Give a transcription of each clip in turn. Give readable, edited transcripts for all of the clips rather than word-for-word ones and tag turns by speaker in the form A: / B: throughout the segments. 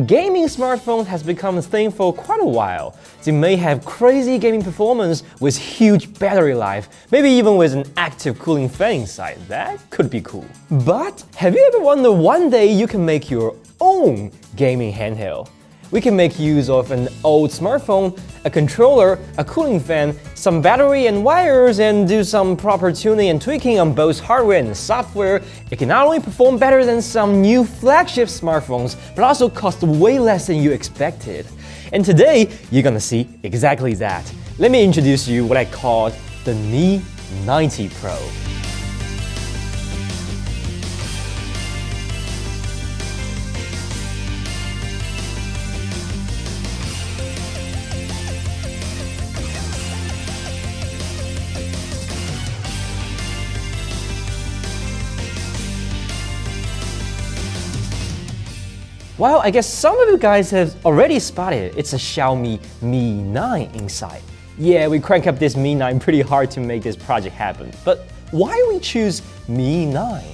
A: Gaming smartphone has become a thing for quite a while. They may have crazy gaming performance with huge battery life, maybe even with an active cooling fan inside. That could be cool. But have you ever wondered one day you can make your own gaming handheld? We can make use of an old smartphone, a controller, a cooling fan, some battery and wires, and do some proper tuning and tweaking on both hardware and software. It can not only perform better than some new flagship smartphones, but also cost way less than you expected. And today, you're gonna see exactly that. Let me introduce you what I call the Mi 90 Pro. Well, I guess some of you guys have already spotted it's a Xiaomi Mi 9 inside. Yeah, we crank up this Mi 9 pretty hard to make this project happen. But why we choose Mi 9?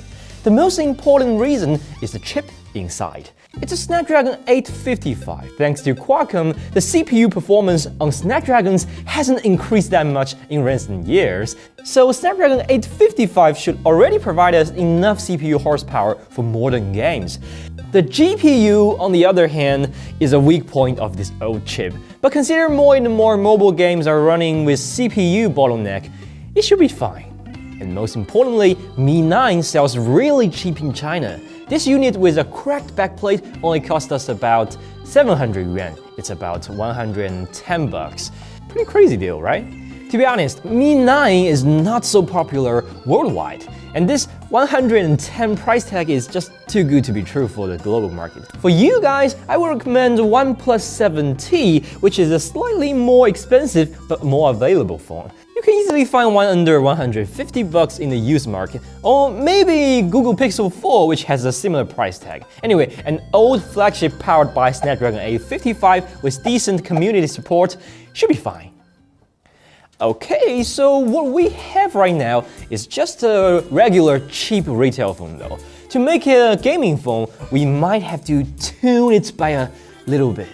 A: The most important reason is the chip inside. It's a Snapdragon 855. Thanks to Qualcomm, the CPU performance on Snapdragons hasn't increased that much in recent years. So Snapdragon 855 should already provide us enough CPU horsepower for modern games. The GPU, on the other hand, is a weak point of this old chip. But consider more and more mobile games are running with CPU bottleneck, it should be fine. And most importantly, Mi 9 sells really cheap in China. This unit with a cracked backplate only cost us about 700 yuan. It's about 110 bucks. Pretty crazy deal, right? To be honest, Mi 9 is not so popular worldwide. And this 110 price tag is just too good to be true for the global market. For you guys, I would recommend the OnePlus 7T, which is a slightly more expensive but more available phone. You can easily find one under 150 bucks in the used market, or maybe Google Pixel 4, which has a similar price tag. Anyway, an old flagship powered by Snapdragon 855 with decent community support should be fine. Okay, so what we have right now is just a regular cheap retail phone though. To make it a gaming phone, we might have to tune it by a little bit.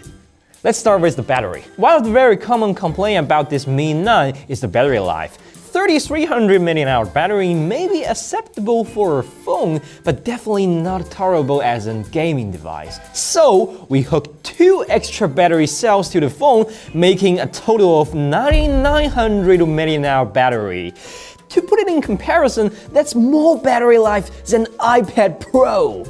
A: Let's start with the battery. One of the very common complaints about this Mi 9 is the battery life. 3300 mAh battery may be acceptable for a phone, but definitely not tolerable as a gaming device. So we hooked 2 extra battery cells to the phone, making a total of 9900 mAh battery. To put it in comparison, that's more battery life than iPad Pro.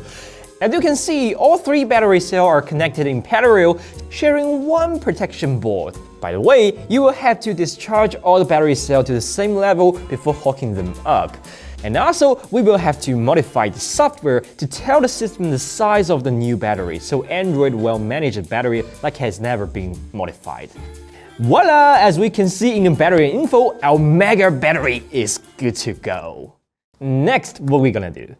A: As you can see, all 3 battery cells are connected in parallel, sharing one protection board. By the way, you will have to discharge all the battery cells to the same level before hooking them up. And also, we will have to modify the software to tell the system the size of the new battery, so Android will manage the battery like it has never been modified. Voila! As we can see in the battery info, our mega battery is good to go. Next, what are we gonna do?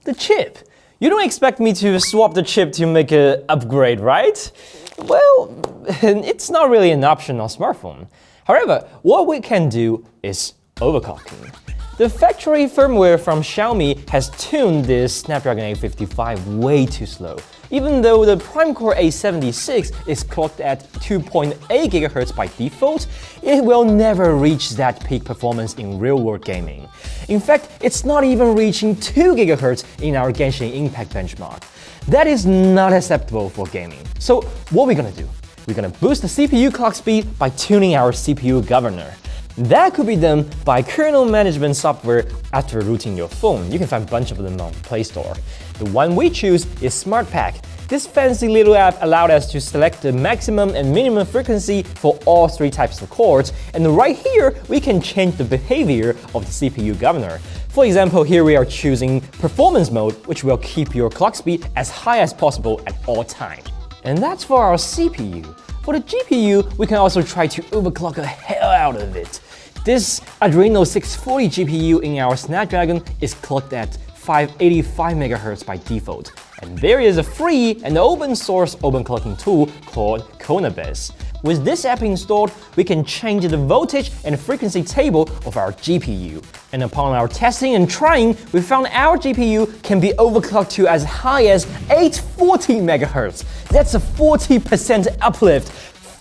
A: The chip. You don't expect me to swap the chip to make an upgrade, right? Well, it's not really an option on smartphone. However, what we can do is overclocking. The factory firmware from Xiaomi has tuned this Snapdragon 855 way too slow. Even though the Prime-Core A76 is clocked at 2.8 GHz by default, it will never reach that peak performance in real-world gaming. In fact, it's not even reaching 2 GHz in our Genshin Impact benchmark. That is not acceptable for gaming. So what are we gonna do? We're gonna boost the CPU clock speed by tuning our CPU governor. That could be done by kernel management software after rooting your phone. You can find a bunch of them on Play Store. The one we choose is SmartPack. This fancy little app allowed us to select the maximum and minimum frequency for all 3 types of chords, and right here we can change the behavior of the CPU governor. For example, here we are choosing performance mode, which will keep your clock speed as high as possible at all times. And that's for our CPU. For the GPU, we can also try to overclock the hell out of it. This Adreno 640 GPU in our Snapdragon is clocked at 585 MHz by default. And there is a free and open source overclocking tool called Konabes. With this app installed, we can change the voltage and frequency table of our GPU. And upon our testing and trying, we found our GPU can be overclocked to as high as 840 MHz. That's a 40% uplift.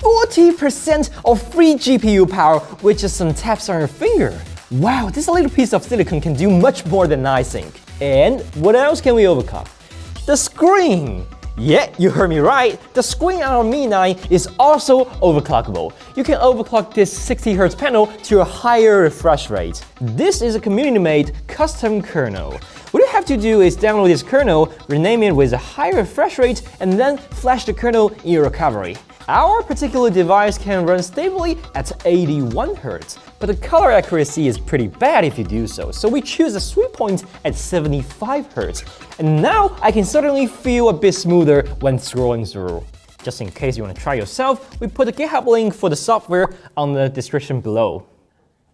A: 40% of free GPU power with just some taps on your finger. Wow, this little piece of silicon can do much more than I think. And what else can we overclock? The screen! Yeah, you heard me right. The screen on our Mi 9 is also overclockable. You can overclock this 60Hz panel to a higher refresh rate. This is a community-made custom kernel. What you have to do is download this kernel, rename it with a higher refresh rate, and then flash the kernel in your recovery. Our particular device can run stably at 81 Hz, but the color accuracy is pretty bad if you do so, so we choose a sweet point at 75 Hz. And now I can certainly feel a bit smoother when scrolling through. Just in case you want to try yourself, we put a GitHub link for the software on the description below.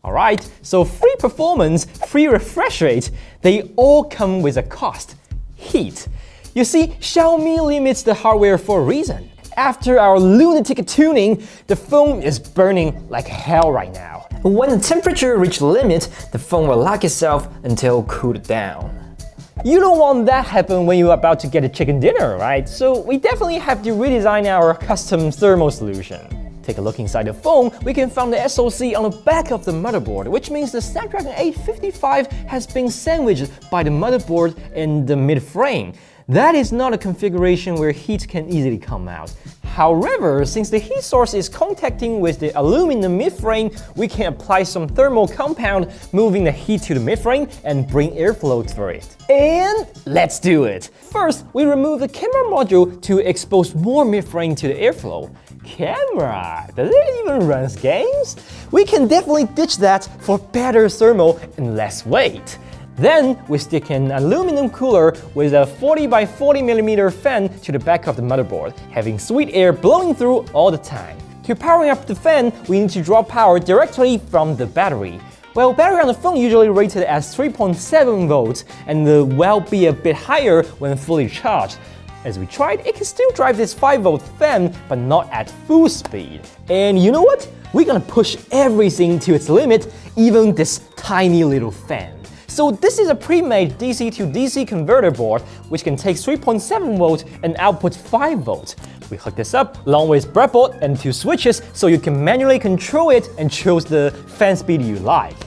A: Alright, so free performance, free refresh rate, they all come with a cost: heat. You see, Xiaomi limits the hardware for a reason. After our lunatic tuning, the phone is burning like hell right now. When the temperature reaches the limit, the phone will lock itself until cooled down. You don't want that happen when you're about to get a chicken dinner, right? So we definitely have to redesign our custom thermal solution. Take a look inside the phone, we can find the SoC on the back of the motherboard, which means the Snapdragon 855 has been sandwiched by the motherboard in the mid-frame. That is not a configuration where heat can easily come out. However, since the heat source is contacting with the aluminum midframe, we can apply some thermal compound, moving the heat to the midframe and bring airflow through it. And let's do it! First, we remove the camera module to expose more midframe to the airflow. Camera? Does it even run games? We can definitely ditch that for better thermal and less weight. Then we stick an aluminum cooler with a 40 by 40 mm fan to the back of the motherboard, having sweet air blowing through all the time. To powering up the fan, we need to draw power directly from the battery. Well, battery on the phone usually rated as 3.7 volts and will be a bit higher when fully charged. As we tried, it can still drive this 5-volt fan, but not at full speed. And you know what? We're gonna push everything to its limit, even this tiny little fan. So this is a pre-made DC to DC converter board, which can take 3.7 volts and output 5 volts. We hook this up along with breadboard and 2 switches so you can manually control it and choose the fan speed you like.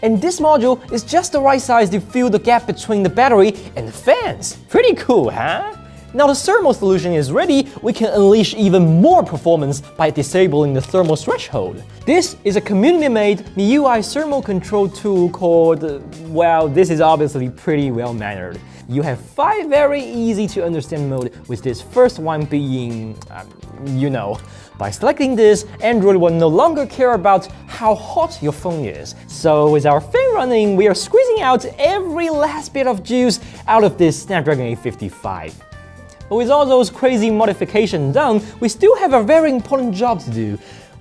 A: And this module is just the right size to fill the gap between the battery and the fans. Pretty cool, huh? Now the thermal solution is ready, we can unleash even more performance by disabling the thermal threshold. This is a community-made MIUI thermal control tool called, well, this is obviously pretty well-mannered. You have 5 very easy-to-understand modes, with this first one being, By selecting this, Android will no longer care about how hot your phone is. So with our fan running, we are squeezing out every last bit of juice out of this Snapdragon 855. But with all those crazy modifications done, we still have a very important job to do.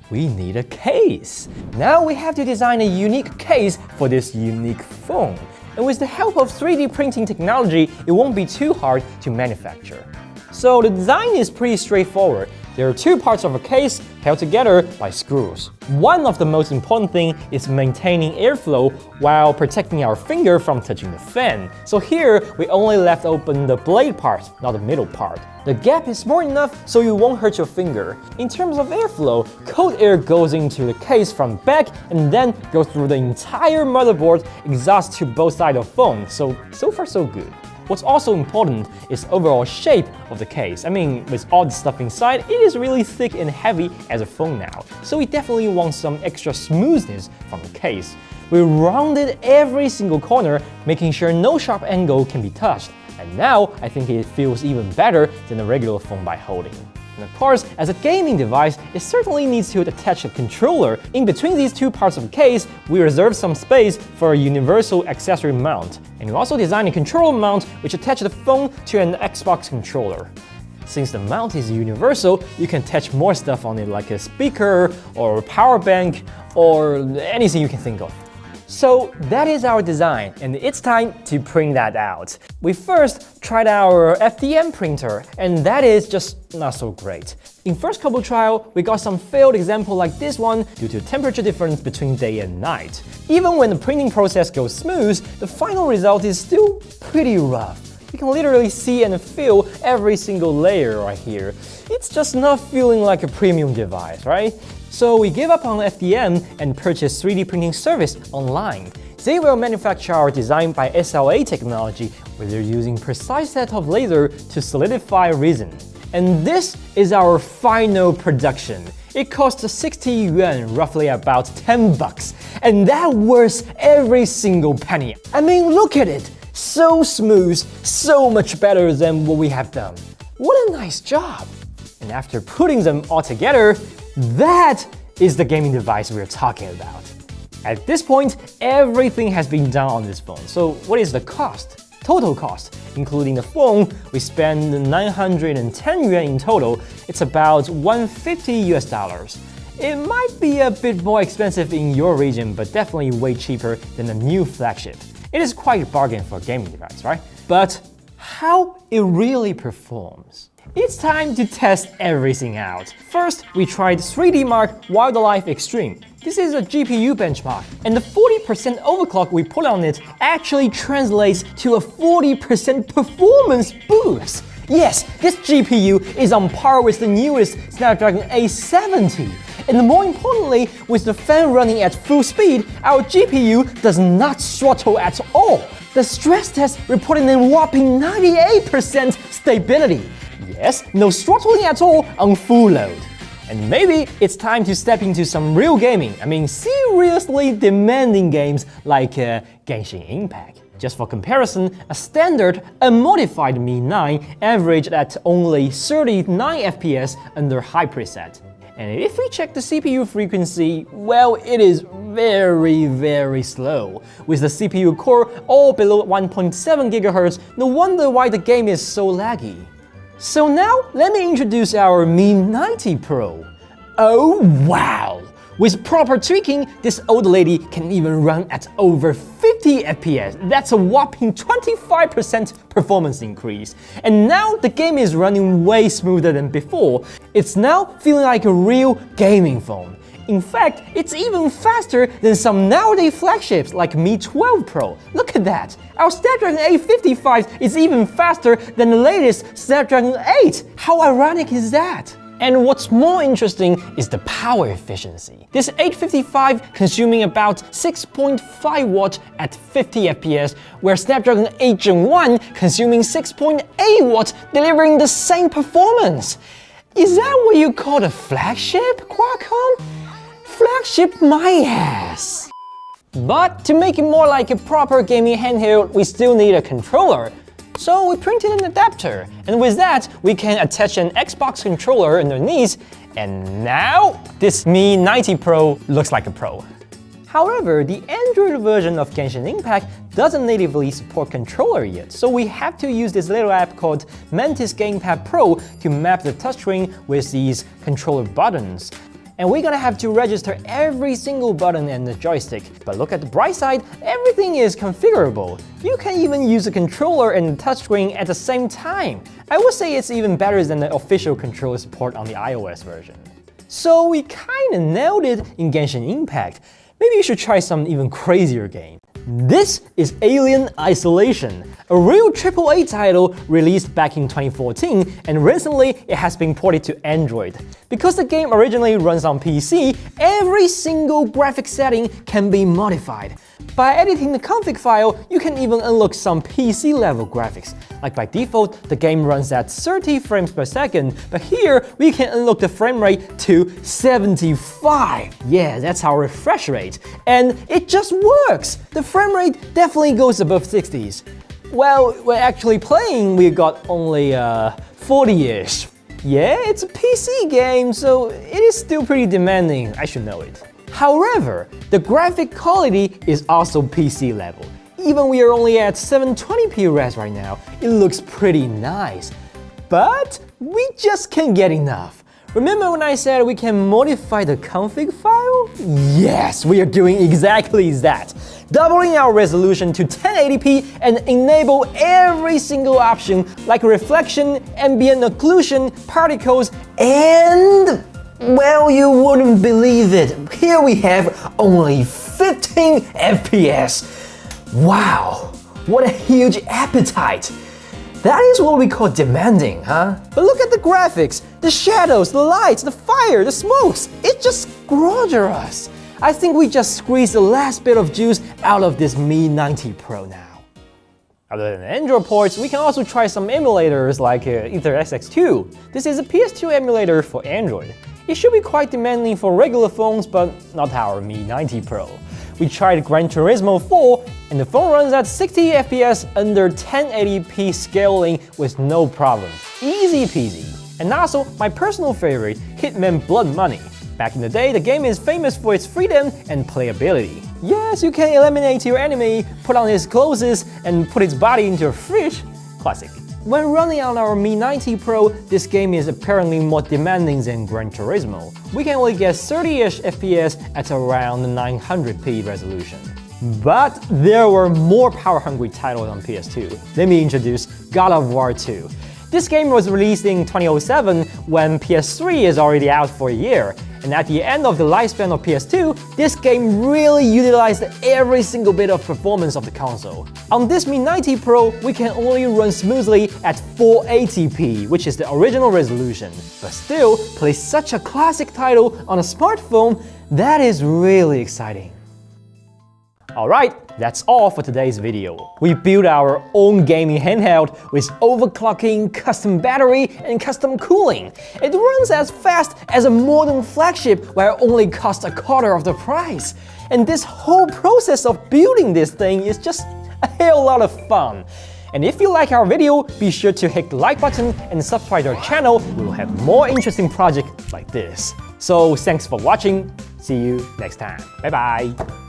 A: We need a case. Now we have to design a unique case for this unique phone. And with the help of 3D printing technology, it won't be too hard to manufacture. So the design is pretty straightforward. There are 2 parts of a case held together by screws. One of the most important things is maintaining airflow while protecting our finger from touching the fan. So here, we only left open the blade part, not the middle part. The gap is small enough so you won't hurt your finger. In terms of airflow, cold air goes into the case from back and then goes through the entire motherboard, exhaust to both sides of the phone. So far so good. What's also important is overall shape of the case. I mean, with all the stuff inside, it is really thick and heavy as a phone now. So we definitely want some extra smoothness from the case. We rounded every single corner, making sure no sharp angle can be touched. And now, I think it feels even better than a regular phone by holding. And of course, as a gaming device, it certainly needs to attach a controller. In between these 2 parts of the case, we reserve some space for a universal accessory mount. And we also designed a controller mount which attaches the phone to an Xbox controller. Since the mount is universal, you can attach more stuff on it like a speaker or a power bank or anything you can think of. So that is our design, and it's time to print that out. We first tried our FDM printer, and that is just not so great. In first couple trial, we got some failed example like this one due to temperature difference between day and night. Even when the printing process goes smooth, the final result is still pretty rough. You can literally see and feel every single layer right here. It's just not feeling like a premium device, right? So we gave up on FDM and purchased 3D printing service online. They will manufacture our design by SLA technology, where they're using precise set of laser to solidify resin. And this is our final production. It costs 60 yuan, roughly about 10 bucks. And that worth every single penny. I mean, look at it. So smooth, so much better than what we have done. What a nice job. And after putting them all together, that is the gaming device we're talking about. At this point, everything has been done on this phone. So what is the cost? Total cost, including the phone, we spend 910 yuan in total. It's about 150 US dollars. It might be a bit more expensive in your region, but definitely way cheaper than the new flagship. It is quite a bargain for a gaming device, right? But how it really performs. It's time to test everything out. First, we tried 3D Mark Wildlife Extreme. This is a GPU benchmark, and the 40% overclock we put on it actually translates to a 40% performance boost. Yes, this GPU is on par with the newest Snapdragon 870. And more importantly, with the fan running at full speed, our GPU does not throttle at all. The stress test reported a whopping 98% stability. Yes, no throttling at all on full load. And maybe it's time to step into some real gaming. I mean, seriously demanding games like Genshin Impact. Just for comparison, a standard unmodified Mi 9 averaged at only 39 FPS under high preset. And if we check the CPU frequency, well, it is very slow. With the CPU core all below 1.7 GHz, no wonder why the game is so laggy. So now, let me introduce our Mi 90 Pro. Oh wow! With proper tweaking, this old lady can even run at over 50 FPS. That's a whopping 25% performance increase. And now the game is running way smoother than before. It's now feeling like a real gaming phone. In fact, it's even faster than some nowadays flagships like Mi 12 Pro. Look at that! Our Snapdragon 855 is even faster than the latest Snapdragon 8. How ironic is that? And what's more interesting is the power efficiency. This 855 consuming about 6.5 watts at 50 FPS, where Snapdragon 8 Gen 1 consuming 6.8 watts, delivering the same performance. Is that what you call a flagship, Qualcomm? Flagship my ass! But to make it more like a proper gaming handheld, we still need a controller. So we printed an adapter, and with that, we can attach an Xbox controller underneath, and now this Mi 90 Pro looks like a Pro. However, the Android version of Genshin Impact doesn't natively support controller yet, so we have to use this little app called Mantis Gamepad Pro to map the touchscreen with these controller buttons. And we're gonna have to register every single button and the joystick. But look at the bright side, everything is configurable. You can even use the controller and the touchscreen at the same time. I would say it's even better than the official controller support on the iOS version. So we kinda nailed it in Genshin Impact. Maybe you should try some even crazier game. This is Alien Isolation, a real AAA title released back in 2014, and recently it has been ported to Android. Because the game originally runs on PC, every single graphic setting can be modified. By editing the config file, you can even unlock some PC-level graphics. Like by default, the game runs at 30 frames per second, but here we can unlock the frame rate to 75. Yeah, that's our refresh rate. And it just works! The frame rate definitely goes above 60s. Well, when actually playing, we got only 40-ish. Yeah, it's a PC game, so it is still pretty demanding, I should know it. However, the graphic quality is also PC level. Even we are only at 720p res right now, it looks pretty nice. But we just can't get enough. Remember when I said we can modify the config file? Yes, we are doing exactly that. Doubling our resolution to 1080p and enable every single option like reflection, ambient occlusion, particles, and... well, you wouldn't believe it. Here we have only 15 FPS. Wow, what a huge appetite. That is what we call demanding, huh? But look at the graphics, the shadows, the lights, the fire, the smokes. It's just gorgeous. I think we just squeezed the last bit of juice out of this Mi 90 Pro now. Other than Android ports, we can also try some emulators like EtherSX2. This is a PS2 emulator for Android. It should be quite demanding for regular phones, but not our Mi 90 Pro. We tried Gran Turismo 4, and the phone runs at 60 FPS under 1080p scaling with no problem. Easy peasy. And also, my personal favorite, Hitman Blood Money. Back in the day, the game is famous for its freedom and playability. Yes, you can eliminate your enemy, put on his clothes, and put his body into a fridge. Classic. When running on our Mi 90 Pro, this game is apparently more demanding than Gran Turismo. We can only get 30-ish FPS at around 900p resolution. But there were more power-hungry titles on PS2. Let me introduce God of War 2. This game was released in 2007 when PS3 is already out for a year. And at the end of the lifespan of PS2, this game really utilized every single bit of performance of the console. On this Mi 90 Pro, we can only run smoothly at 480p, which is the original resolution. But still, play such a classic title on a smartphone, that is really exciting. Alright, that's all for today's video. We built our own gaming handheld with overclocking, custom battery, and custom cooling. It runs as fast as a modern flagship where it only costs a quarter of the price. And this whole process of building this thing is just a hell lot of fun. And if you like our video, be sure to hit the like button and subscribe to our channel. We will have more interesting projects like this. So thanks for watching. See you next time. Bye bye.